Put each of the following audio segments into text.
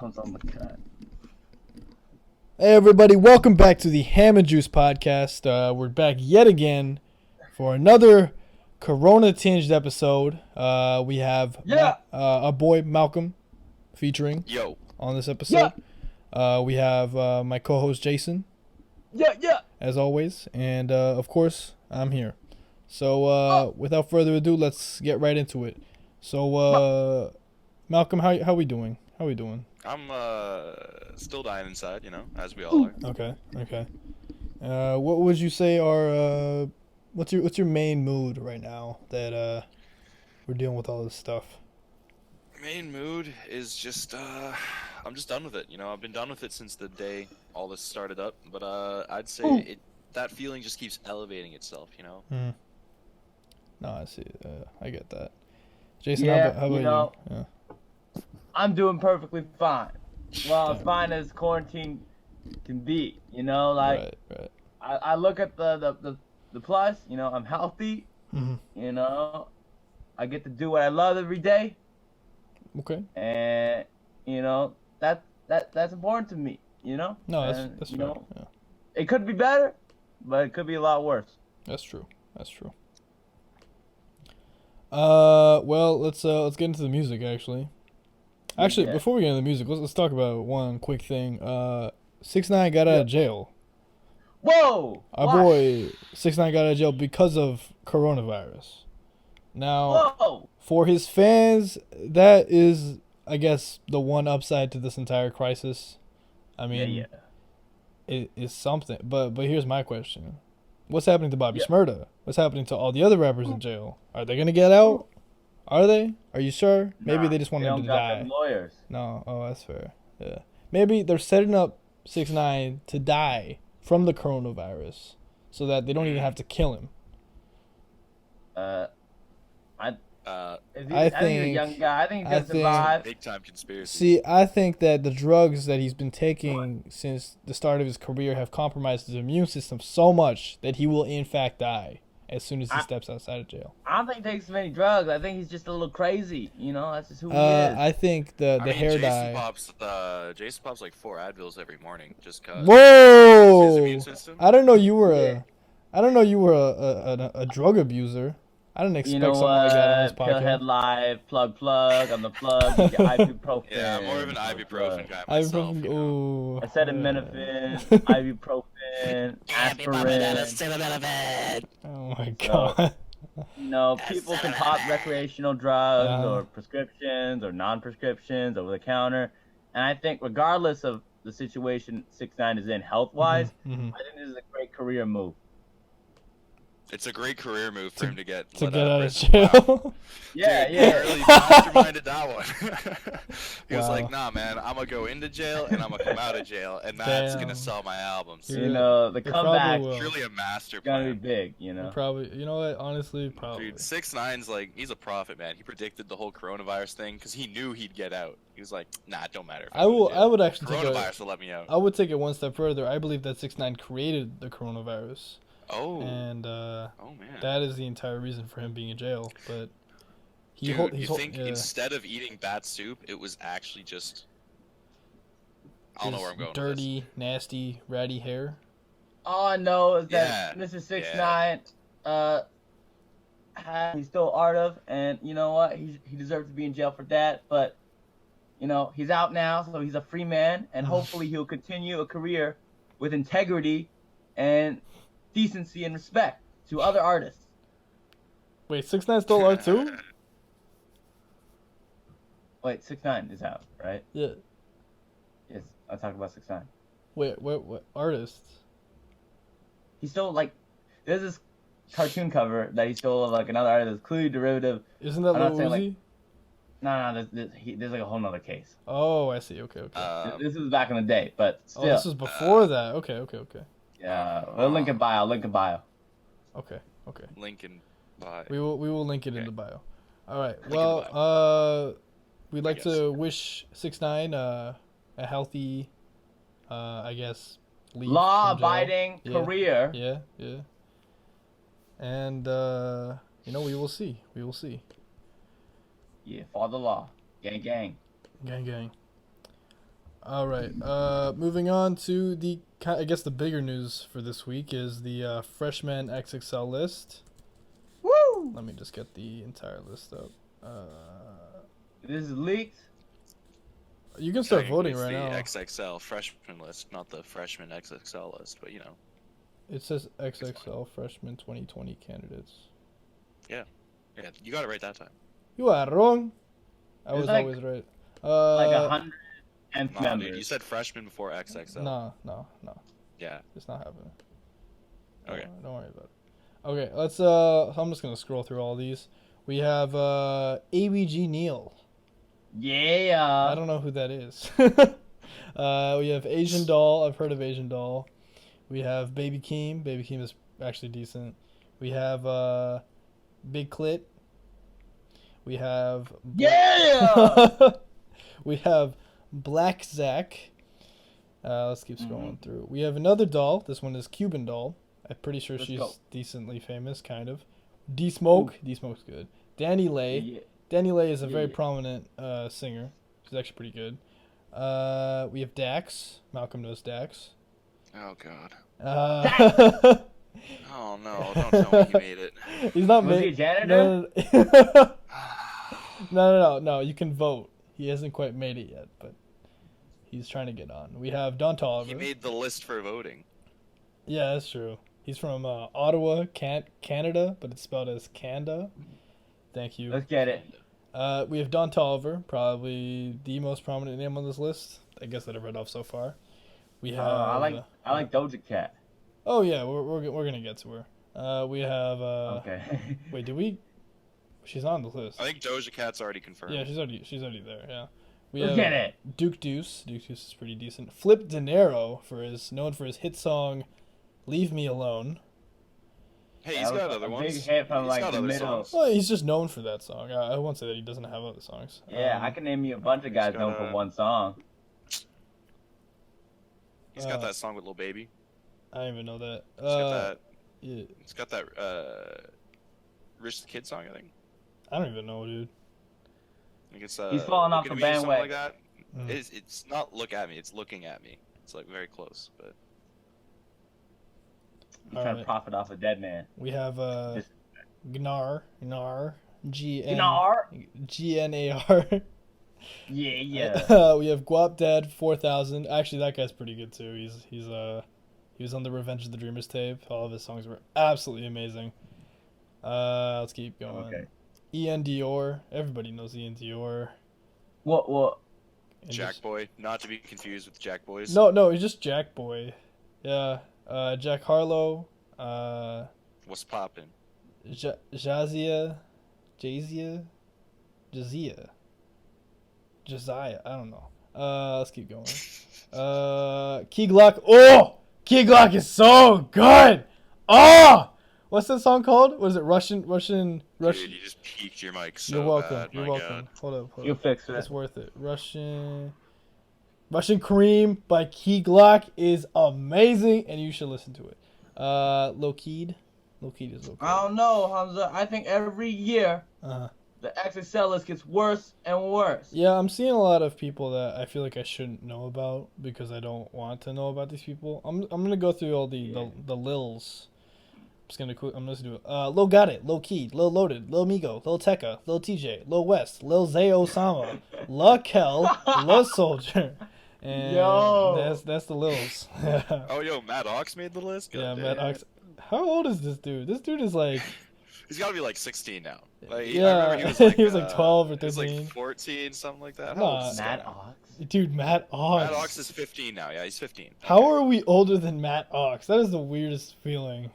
was on the cut. Hey everybody, welcome back to the Ham and Juice podcast. We're back yet again for another Corona-tinged episode. We have our boy Malcolm featuring on this episode. We have my co-host Jason, as always, and of course I'm here. So without further ado, let's get right into it. So Malcolm, how we doing? How we doing? I'm still dying inside, as we all are. Okay. What would you say are what's your main mood right now that we're dealing with all this stuff? Main mood is just I'm just done with it. I've been done with it since the day all this started up. But I'd say that feeling just keeps elevating itself. No, I see. I get that. Jason, Yeah, how about you? Yeah. I'm doing perfectly fine. Well, as fine as quarantine can be, Right. I look at the plus, I'm healthy, Mm-hmm. I get to do what I love every day, Okay. and that's important to me, No, that's fair. Yeah. It could be better, but it could be a lot worse. That's true. Well, let's get into the music actually. Yeah. Before we get into the music, let's talk about one quick thing. 6IX9INE got out of jail. Whoa! Our Why? boy 6IX9INE got out of jail because of coronavirus. Now, Whoa! for his fans, that is, I guess, the one upside to this entire crisis. I mean, it is something. But here's my question: what's happening to Bobby Shmurda? What's happening to all the other rappers in jail? Are they gonna get out? Are they? Are you sure? Maybe they just want him to die. Lawyers. No. Oh, that's fair. Yeah. Maybe they're setting up 6IX9INE to die from the coronavirus, so that they don't even have to kill him. I think he's a young guy. I think he's gonna survive. Big time conspiracy. See, I think that the drugs that he's been taking since the start of his career have compromised his immune system so much that he will in fact die as soon as he steps outside of jail. I don't think he takes many drugs. I think he's just a little crazy. That's just who he is. I think the hair dye. Jason pops like 4 Advils every morning just cause. Whoa! His immune system. I don't know you were a drug abuser. I didn't expect something like that on this podcast. Pillhead Live, plug on the plug. You get ibuprofen. Yeah, I'm more of an ibuprofen guy myself. Ooh. Acetaminophen, ibuprofen, aspirin. Oh my god. People can pop recreational drugs or prescriptions or non-prescriptions over the counter, and I think regardless of the situation 6IX9INE is in health-wise, I think this is a great career move. It's a great career move for him to get out of jail. Wow. Yeah. Really masterminded that one. He was like, nah, man, I'm going to go into jail and I'm going to come out of jail, and that's going to sell my albums. The comeback is really a master plan. Gonna be big, Probably, you know what, honestly, probably. Dude, 6IX9INE's like, he's a prophet, man. He predicted the whole coronavirus thing because he knew he'd get out. He was like, nah, it don't matter. I would actually coronavirus will let me out. I would take it one step further. I believe that 6IX9INE created the coronavirus. Oh. And man. that is the entire reason for him being in jail. But you think instead of eating bat soup, it was actually just I don't know where I'm going. Dirty, nasty, ratty hair. All I know is that Mr. 6IX9INE, he stole art of, and you know what? He deserves to be in jail for that. But he's out now, so he's a free man, and hopefully he'll continue a career with integrity and decency and respect to other artists. Wait, 6IX9INE stole art too? Wait, 6IX9INE is out, right? Yeah. Yes, I talked about 6IX9INE. Wait, what artists? He stole there's this cartoon cover that he stole of another artist that's clearly derivative. Isn't that Lil Uzi? No, there's a whole nother case. Oh, I see. Okay. This was back in the day, but still. Oh, this was before that. Okay. Yeah, we'll link in bio. Okay. Link in bio. We will link it in the bio. All right. Well, we'd like to wish 6IX9INE a healthy, I guess, law-abiding career. Yeah. And we will see. Yeah, follow the law. Gang. Gang. All right. Moving on to I guess the bigger news for this week is the freshman XXL list. Woo! Let me just get the entire list up. This is leaked. You can start voting right now. It's the XXL Freshman List, not the Freshman XXL list, but you know. It says XXL Freshman 2020 candidates. Yeah, you got it right that time. You are wrong. I was like, always right. Like 100 members. Dude, you said freshman before XXL. No. Yeah. It's not happening. Okay. Don't worry about it. Okay, let's so I'm just gonna scroll through all these. We have ABG Neil. Yeah. I don't know who that is. We have Asian Doll. I've heard of Asian Doll. We have Baby Keem. Baby Keem is actually decent. We have Big Clit. We have we have Black Zack. Let's keep scrolling through. We have another doll. This one is Cuban Doll. I'm pretty sure she's decently famous, kind of. D-Smoke. D-Smoke's good. Danny Lay. Yeah. Danny Lay is a very prominent singer. She's actually pretty good. We have Dax. Malcolm knows Dax. Oh, God. Uh, Oh, no. Don't tell me he made it. He's not Was he a made. janitor? No. You can vote. He hasn't quite made it yet, but he's trying to get on. We have Don Toliver. He made the list for voting. Yeah, that's true. He's from Ottawa, Canada, but it's spelled as Canada. Thank you. Let's get it. We have Don Toliver, probably the most prominent name on this list. I guess that I've read off so far. We have. I like Doja Cat. Oh yeah, we're gonna get to her. We have. Okay. Wait, did we? She's on the list. I think Doja Cat's already confirmed. Yeah, she's already there. Yeah. Let's get it. Duke Deuce. Duke Deuce is pretty decent. Flip De Niro known for his hit song, "Leave Me Alone." Hey, he's got other ones. Big hit from like the middle. Well, he's just known for that song. I won't say that he doesn't have other songs. Yeah, I can name you a bunch of guys known for one song. He's got that song with Lil Baby. I don't even know that. He's got that. Yeah. He's got that Rich the Kid song, I think. I don't even know, dude. I think it's He's falling off the bandwagon. Like that. It's not Look At Me. It's Looking At Me. It's like very close, but. He's trying to profit off a dead man. We have Gnar, Gnar. GNAR. Yeah. We have Guap Dad 4000. Actually, that guy's pretty good too. He was on the Revenge of the Dreamers tape. All of his songs were absolutely amazing. Let's keep going. Okay. Ian Dior. Everybody knows Ian Dior. What? Jack Boy, not to be confused with Jack Boys. No, he's just Jack Boy. Yeah. Jack Harlow. What's poppin'? Jazia. Josiah. I don't know. Let's keep going. Key Glock. Oh! Key Glock is so good! Oh! What's that song called? What is it? Russian. Dude, you just peaked your mic so You're welcome. bad. You're welcome. Hold up. You'll fix it. It's worth it. Russian Cream by Key Glock is amazing, and you should listen to it. Low Keyed is okay. I don't know, Hamza. I think every year the XXL list gets worse and worse. Yeah, I'm seeing a lot of people that I feel like I shouldn't know about because I don't want to know about these people. I'm gonna go through all the Lils. I'm just gonna do it. Lil Got It, Lil Keyed, Lil Loaded, Lil Migo, Lil Tekka, Lil TJ, Lil West, Lil Zay Osama, La Kel, Lil Soldier. And that's the Lils. Oh, yo, Matt Ox made the list? Yeah, Matt Ox. How old is this dude? This dude is like... He's got to be like 16 now. Like, yeah, I remember he was like 12 or 13. He was like 14, something like that. Matt Ox? Dude, Matt Ox. Matt Ox is 15 now. Yeah, he's 15. How are we older than Matt Ox? That is the weirdest feeling.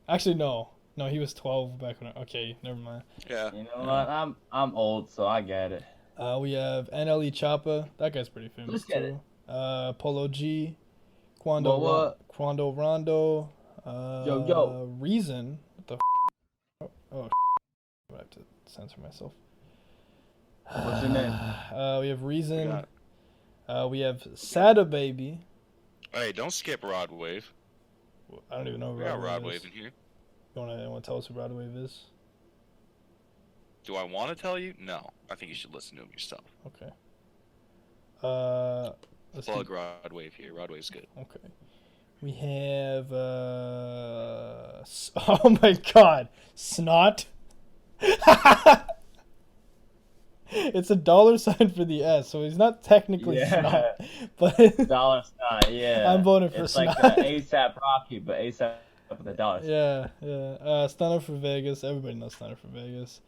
Actually, no. No, he was 12 back when okay, never mind. Yeah. You know what? I'm old, so I get it. We have NLE Choppa. That guy's pretty famous Let's get too. Polo G. Quando Rondo. Yo. Reason. What the Oh, I have to censor myself. What's your name? We have Reason. We have Sada Baby. Hey, don't skip Rod Wave. I don't even know who We got Rod Wave is. Wave in here. You want to tell us who Rod Wave is? Do I want to tell you? No. I think you should listen to him yourself. Okay. Plug Rod Wave here. Rod Wave's good. Okay. We have oh my god, Snot. It's a $sign for the S, so he's not technically Snot, but Snot. Yeah, I'm voting for it's Snot. like ASAP Rocky, but ASAP with a $. Yeah. Stunner for Vegas. Everybody knows Stunner for Vegas.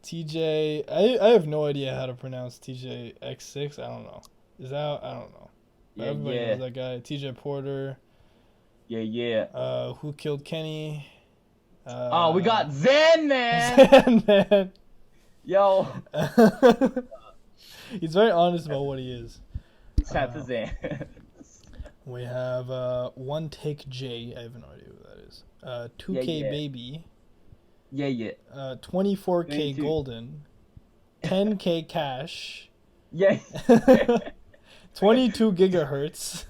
TJ, I have no idea how to pronounce TJ X6. I don't know. I don't know. Yeah, Everybody knows that guy. TJ Porter. Yeah. Who Killed Kenny? We got Zen, man. Zen, man. Yo. He's very honest about what he is. Shout out to Zen. We have One Take J. I have no idea who that is. 2K Baby. Yeah. 24K 22. Golden. 10K Cash. Yeah. 22 gigahertz.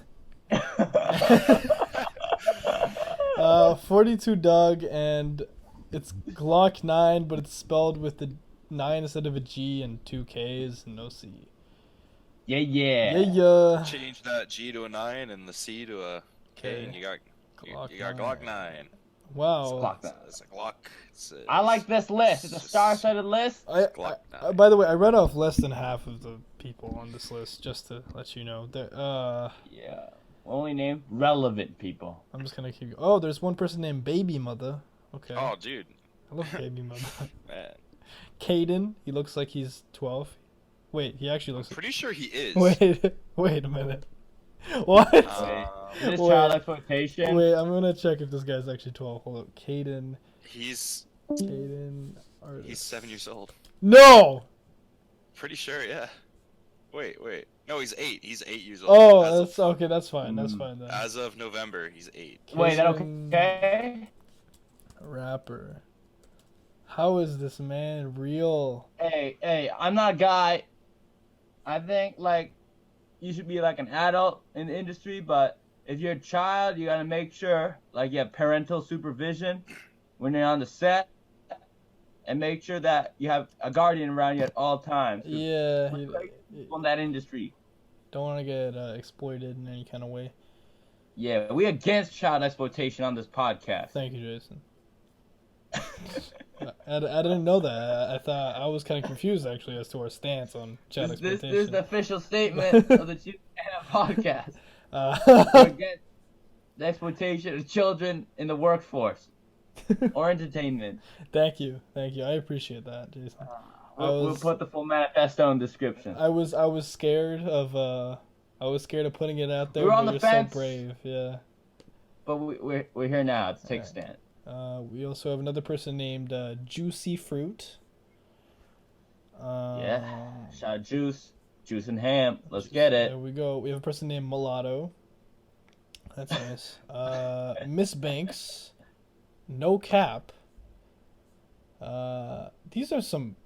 42 Doug, and it's Glock 9, but it's spelled with the 9 instead of a G and 2 Ks and no C. Yeah. Change that G to a 9 and the C to a K, and you got Glock 9. Wow. It's a Glock. I like this list. It's a star-studded list. By the way, I read off less than half of the people on this list, just to let you know. Yeah. Only name relevant people. I'm just gonna keep. Oh, there's one person named Baby Mother. Okay. Oh, dude. I love Baby Mother. Man. Caden, he looks like he's 12. Wait, he actually looks. Pretty sure he is. Wait a minute. What? Is this child exploitation? Wait, I'm gonna check if this guy's actually 12. Hold up, Caden. He's 7 years old. No. Pretty sure, yeah. Wait. No, he's 8. He's 8 years old. Oh, that's okay. That's fine. That's fine then. As of November, he's 8. Wait, that okay? Rapper. How is this man real? Hey, I'm not a guy. I think like you should be like an adult in the industry, but if you're a child, you gotta make sure like you have parental supervision when you're on the set, and make sure that you have a guardian around you at all times. Yeah. On that industry. Don't want to get exploited in any kind of way. Yeah, we against child exploitation on this podcast. Thank you, Jason. I didn't know that. I thought I was kind of confused actually as to our stance on child exploitation. This is the official statement of the Chief podcast. Against the exploitation of children in the workforce or entertainment. Thank you. I appreciate that, Jason. We'll put the full manifesto in the description. I was scared of putting it out there. We were on the fence. So brave, yeah. But we're here now to take a stand. We also have another person named Juicy Fruit. Yeah. Shout out Juice and Ham. Let's get it. There we go. We have a person named Mulatto. That's nice. Miss Banks. No Cap. These are some.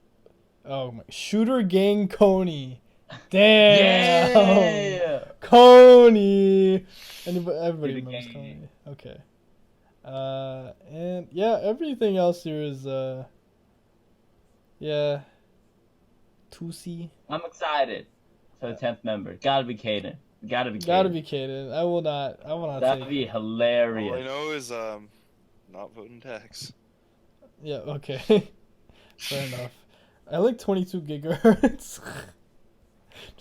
Oh my! Shooter Gang Coney. Damn. Yeah. Coney. Everybody knows Coney. Okay. And yeah, everything else here is yeah. Tusi. I'm excited for the 10th member. Gotta be Caden. Gotta be Caden. I will not. That'd be hilarious. All I know is not voting tax. Yeah. Okay. Fair enough. I like 22 gigahertz.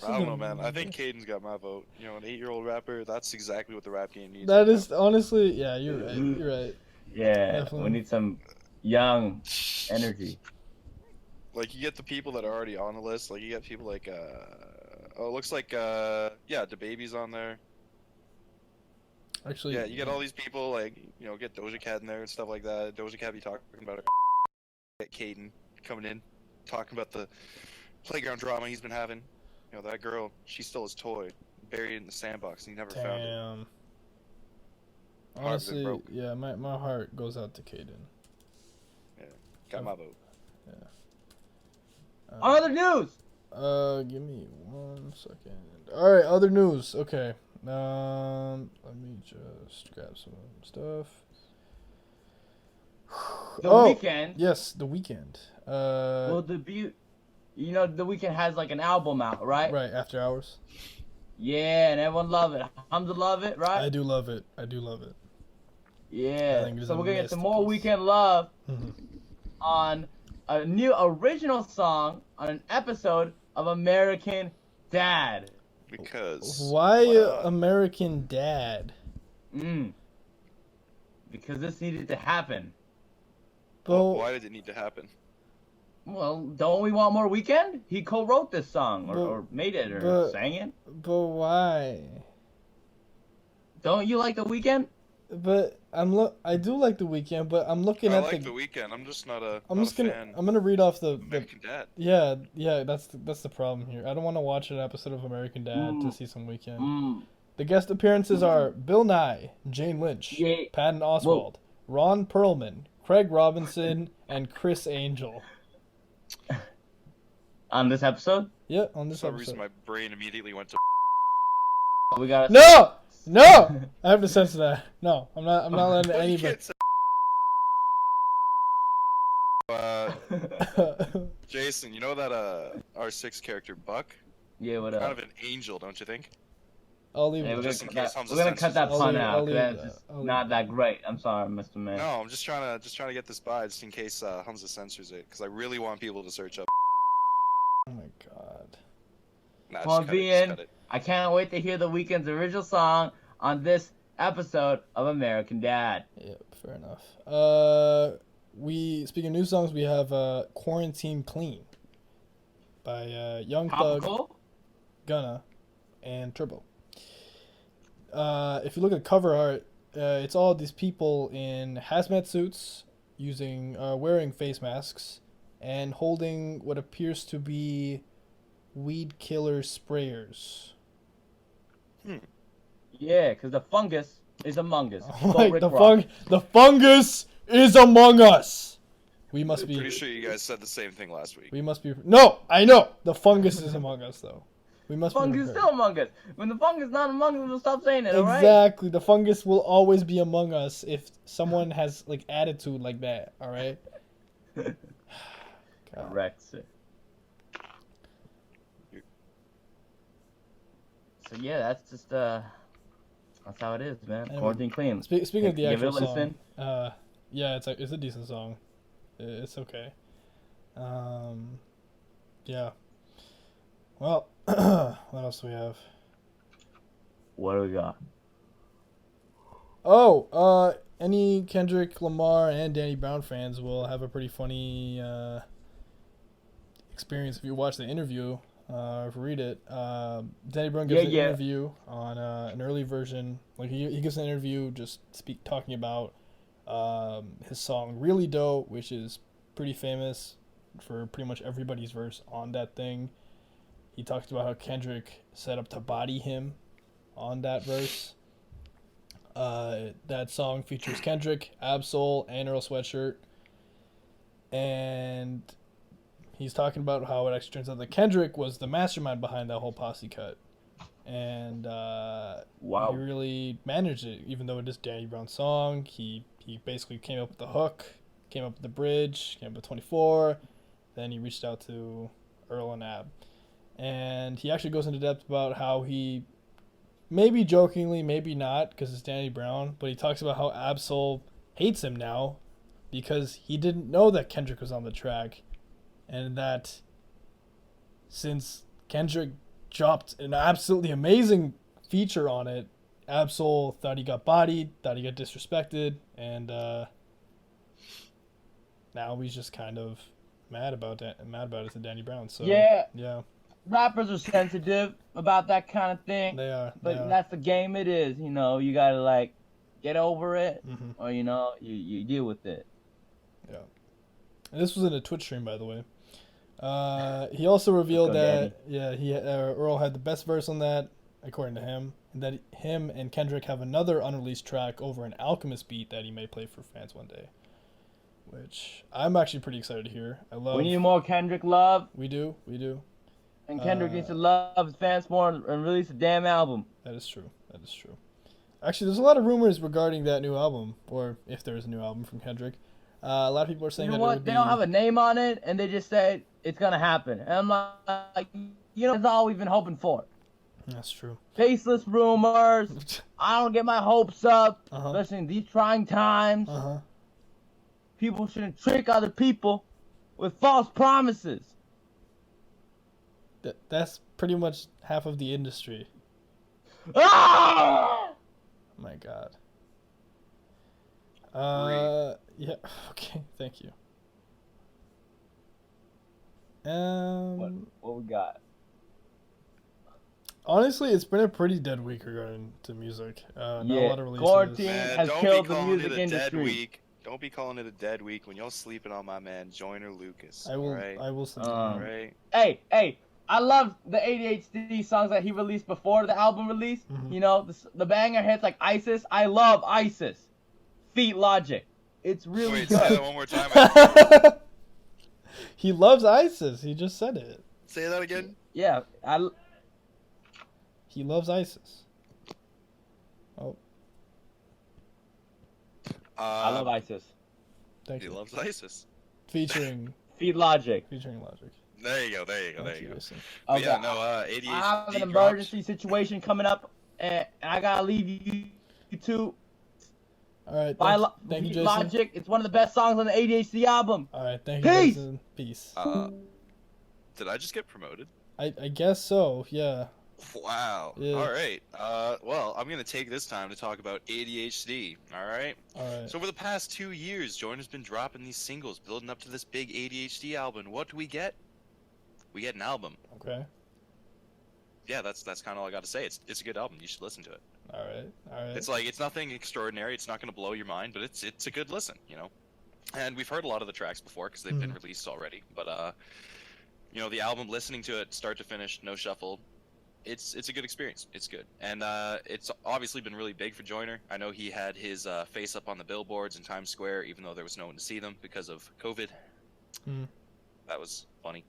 I don't know, man. I think Caden's got my vote. You know, an 8-year-old rapper, that's exactly what the rap game needs. That is, honestly, yeah, you're right. Yeah, definitely. We need some young energy. Like, you get the people that are already on the list. Like, you get people like, it looks like, DaBaby's on there. Actually, yeah, you get all these people, like, you know, get Doja Cat in there and stuff like that. Doja Cat be talking about it. Get Caden coming in, talking about the playground drama he's been having. You know, that girl, she stole his toy, buried it in the sandbox, and he never found it. Honestly, yeah, my heart goes out to Caden. Yeah, got my vote. Yeah. Other news! Give me 1 second. Alright, other news. Okay. Let me just grab some stuff. The Weeknd. Yes, The Weeknd. Will debut. You know, The Weeknd has like an album out, right? Right, After Hours. Yeah, and everyone love it. Hamza love it, right? I do love it. I do love it. Yeah. So we're gonna get some more weekend love on a new original song on an episode of American Dad. Because why American Dad? Because this needed to happen. Well, why did it need to happen? Well, don't we want more Weekend? He co-wrote this song, or made it, or sang it. But why? Don't you like The Weeknd? But I do like The Weeknd, but I'm looking at The Weeknd. I'm just not a. fan. I'm gonna read off the American Dad. Yeah. That's the problem here. I don't want to watch an episode of American Dad to see some Weeknd. The guest appearances are Bill Nye, Jane Lynch, Patton Oswalt, Ron Perlman, Craig Robinson, and Chris Angel. On this episode? Yeah, on this episode. For some reason, my brain immediately went to. We got No! I have to censor that. No, I'm not letting anybody. Jason, you know that R6 character Buck? Yeah, what up? Kind of an angel, don't you think? I'll leave it. We're gonna cut that pun out. That's just not that great. I'm sorry, Mr. Man. No, I'm just trying to get this by, just in case Hamza censors it, because I really want people to search up. Oh my god. Nah, Come on, VN. I can't wait to hear The Weeknd's original song on this episode of American Dad. Yep, fair enough. Speaking of new songs, we have Quarantine Clean by Young Thug, Gunna, and Turbo. If you look at cover art, it's all these people in hazmat suits wearing face masks and holding what appears to be weed killer sprayers. Yeah, because the fungus is among us. The fungus is among us. We must be. Pretty sure you guys said the same thing last week. We must be. No, I know the fungus is among us, though. We must. Fungus is still among us. When the fungus is not among us, we'll stop saying it. Exactly. All right? The fungus will always be among us if someone has attitude like that. All right. Correct, sir. So yeah, that's just that's how it is, man. Anyway, Quarantine Clean. Speaking of the actual song, yeah, it's a decent song. It's okay. Yeah. Well, what else do we have? What do we got? Oh, any Kendrick Lamar and Danny Brown fans will have a pretty funny experience if you watch the interview. If you read it, Danny Brown gives an interview on an early version. He gives an interview just talking about his song "Really Dope," which is pretty famous for pretty much everybody's verse on that thing. He talks about how Kendrick set up to body him on that verse. That song features Kendrick, Absol, and Earl Sweatshirt, and he's talking about how it actually turns out that Kendrick was the mastermind behind that whole posse cut. And he really managed it, even though it is Danny Brown's song. He basically came up with the hook, came up with the bridge, came up with 24. Then he reached out to Earl and Ab. And he actually goes into depth about how he, maybe jokingly, maybe not, because it's Danny Brown, but he talks about how Absol hates him now because he didn't know that Kendrick was on the track. And that since Kendrick dropped an absolutely amazing feature on it, Absol thought he got bodied, thought he got disrespected, and now he's just kind of mad about it to Danny Brown. So yeah. Rappers are sensitive about that kind of thing. They are. That's the game it is. You gotta get over it, or you deal with it. Yeah. And this was in a Twitch stream, by the way. He also revealed that Earl had the best verse on that, according to him, and that him and Kendrick have another unreleased track over an Alchemist beat that he may play for fans one day, which I'm actually pretty excited to hear. We need more Kendrick love. We do. And Kendrick needs to love his fans more and release a damn album. That is true. Actually, there's a lot of rumors regarding that new album, or if there is a new album from Kendrick. A lot of people are saying they don't have a name on it, and they just say it's gonna happen. And I'm like, that's all we've been hoping for. That's true. Faceless rumors. I don't get my hopes up, especially in these trying times. People shouldn't trick other people with false promises. That's pretty much half of the industry. Ah! My God. Yeah. Okay. Thank you. What we got? Honestly, it's been a pretty dead week regarding to music. Not a lot of releases. Quarantine Man, has don't killed be the calling music it a industry. dead week. Don't be calling it a dead week when y'all sleeping on my man Joyner Lucas. I will. Right? I will sleep. Right. Hey! I love the ADHD songs that he released before the album release. You know, the banger hits like ISIS. I love ISIS. Feet Logic. It's really Wait, good. say that one more time. He loves ISIS. He just said it. Say that again. Yeah, He loves ISIS. Oh. I love ISIS. Thank He you. loves ISIS. Featuring Logic. Logic. There you go. There you go. Okay. Yeah, no, ADHD I have an emergency situation coming up, and I gotta leave you two. All right. Thank you, Jason. Logic. It's one of the best songs on the ADHD album. All right. Thank you, Peace. Jason. Peace. Did I just get promoted? I guess so. Yeah. Wow. Yeah. All right. Well, I'm going to take this time to talk about ADHD. All right? All So over the past 2 years, Joyner's been dropping these singles, building up to this big ADHD album. What do we get? We get an album. Okay. Yeah, that's kind of all I got to say. It's a good album. You should listen to it. All right. It's nothing extraordinary. It's not going to blow your mind, but it's a good listen, you know. And we've heard a lot of the tracks before because they've been released already. But you know, the album, listening to it start to finish, no shuffle. It's a good experience. It's good, and it's obviously been really big for Joyner. I know he had his face up on the billboards in Times Square, even though there was no one to see them because of COVID. That was funny.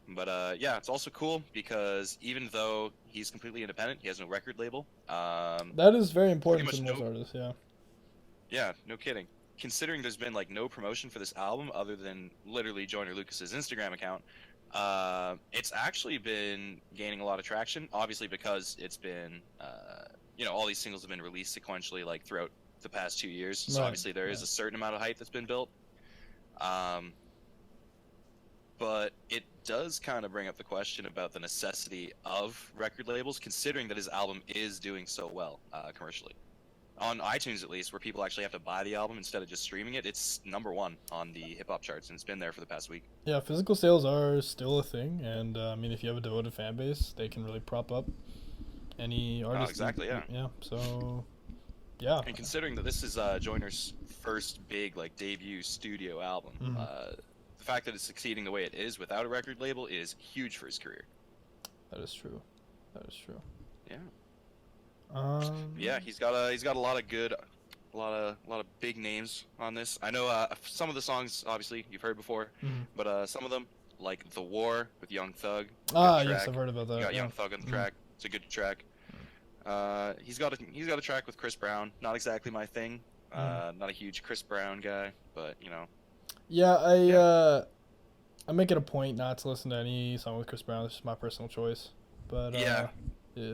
But yeah, it's also cool because even though he's completely independent, he has no record label. That is very important to most artists. Yeah. Yeah, no kidding. Considering there's been like no promotion for this album other than literally Joyner Lucas's Instagram account. It's actually been gaining a lot of traction, obviously because it's been, you know, all these singles have been released sequentially, like, throughout the past 2 years, so obviously there is a certain amount of hype that's been built. But it does kind of bring up the question about the necessity of record labels, considering that his album is doing so well, commercially. On iTunes, at least, where people actually have to buy the album instead of just streaming it, it's #1 on the hip-hop charts, and it's been there for the past week. Yeah, physical sales are still a thing, and I mean, if you have a devoted fan base, they can really prop up any artist. Oh, exactly, yeah. Yeah, so, yeah. And considering that this is Joyner's first big, like, debut studio album, the fact that it's succeeding the way it is without a record label is huge for his career. That is true. Yeah. Yeah, he's got a lot of good, a lot of big names on this. I know some of the songs obviously you've heard before, but some of them like The War with Young Thug. Yes, I've heard about that. You got Young Thug on the track. It's a good track. He's got a track with Chris Brown. Not exactly my thing. Not a huge Chris Brown guy, but you know. Yeah, I make it a point not to listen to any song with Chris Brown. It's just my personal choice. But yeah,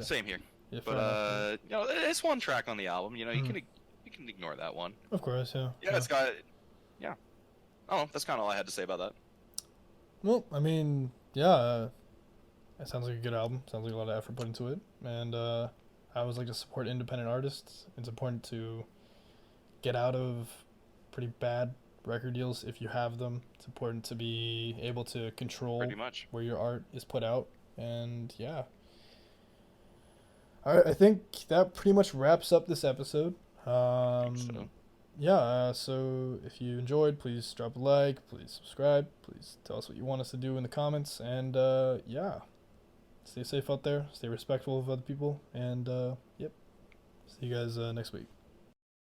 same here. Yeah, but you know, it's one track on the album. You know, you can ignore that one. Of course, yeah. Yeah, it's got. Yeah. Oh, that's kind of all I had to say about that. Well, I mean, yeah, it sounds like a good album. Sounds like a lot of effort put into it, and I always like to support independent artists. It's important to get out of pretty bad record deals if you have them. It's important to be able to control where your art is put out, and yeah. All right, I think that pretty much wraps up this episode. Yeah, so if you enjoyed, please drop a like, please subscribe, please tell us what you want us to do in the comments, and yeah, stay safe out there, stay respectful of other people, and yep, see you guys next week.